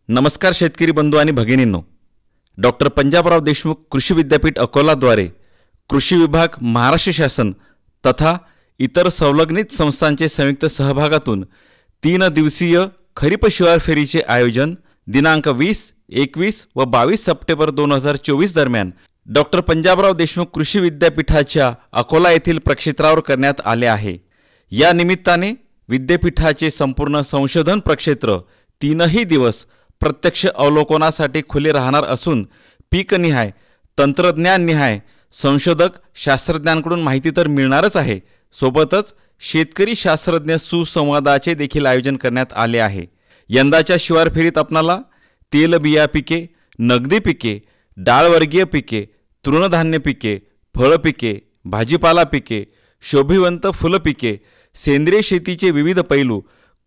नमस्कार शेतकरी बंधू आणि भगिनींनो, डॉक्टर पंजाबराव देशमुख कृषी विद्यापीठ अकोलाद्वारे कृषी विभाग, महाराष्ट्र शासन तथा इतर संलग्नित संस्थांचे संयुक्त सहभागातून 3 दिवसीय खरीप शिवार फेरीचे आयोजन दिनांक 20, 21 व 22 सप्टेंबर 2024 दरम्यान डॉक्टर पंजाबराव देशमुख कृषी विद्यापीठाच्या अकोला येथील प्रक्षेत्रावर करण्यात आले आहे। या निमित्ताने विद्यापीठाचे संपूर्ण संशोधन प्रक्षेत्र 3ही दिवस प्रत्यक्ष अवलोकनासाठी खुले राहणार असून पीकनिहाय, तंत्रज्ञाननिहाय संशोधक शास्त्रज्ञांकडून माहिती तर मिळणारच आहे, सोबतच शेतकरी शास्त्रज्ञ सुसंवादाचे देखील आयोजन करण्यात आले आहे। यंदाच्या शिवार फेरीत आपणाला तेलबिया पिके, नगदी पिके, डाळवर्गीय पिके, तृणधान्य पिके, फळ पिके, भाजीपाला पिके, शोभिवंत फुलपिके, सेंद्रिय शेतीचे विविध पैलू,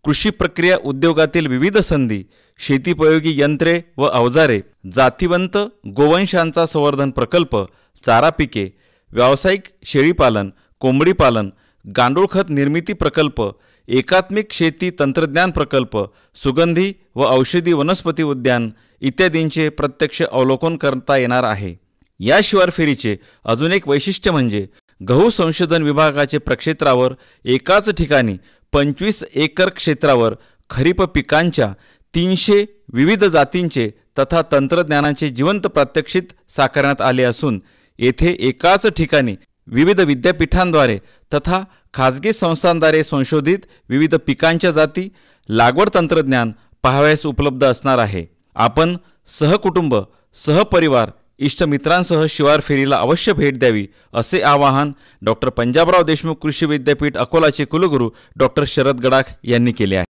कृषी प्रक्रिया उद्योगातील विविध संधी, शेतीपयोगी यंत्रे व अवजारे, जातिवंत गोवंशांचा संवर्धन प्रकल्प, चारा पिके, व्यावसायिक शेळीपालन, कोंबडी पालन, गांडूळ खत निर्मिती प्रकल्प, एकात्मिक शेती तंत्रज्ञान प्रकल्प, सुगंधी व औषधी वनस्पती उद्यान इत्यादींचे प्रत्यक्ष अवलोकन करता येणार आहे। या शिवार फेरीचे अजून एक वैशिष्ट्य म्हणजे गहू संशोधन विभागाचे प्रक्षेत्रावर एकाच ठिकाणी 25 एकर क्षेत्रावर खरीप पिकांच्या 300 विविध जातींचे तथा तंत्रज्ञानाचे जिवंत प्रात्यक्षिक साकारण्यात आले असून येथे एकाच ठिकाणी विविध विद्यापीठांद्वारे तथा खाजगी संस्थांद्वारे संशोधित विविध पिकांच्या जाती, लागवड तंत्रज्ञान पाहावयास उपलब्ध असणार आहे। आपण सहकुटुंब, सहपरिवार, इष्टमित्रांसह शिवार फेरीला अवश्य भेट द्यावी असे आवाहन डॉक्टर पंजाबराव देशमुख कृषी विद्यापीठ अकोलाचे कुलगुरू डॉक्टर शरद गडाख यांनी केले आहे।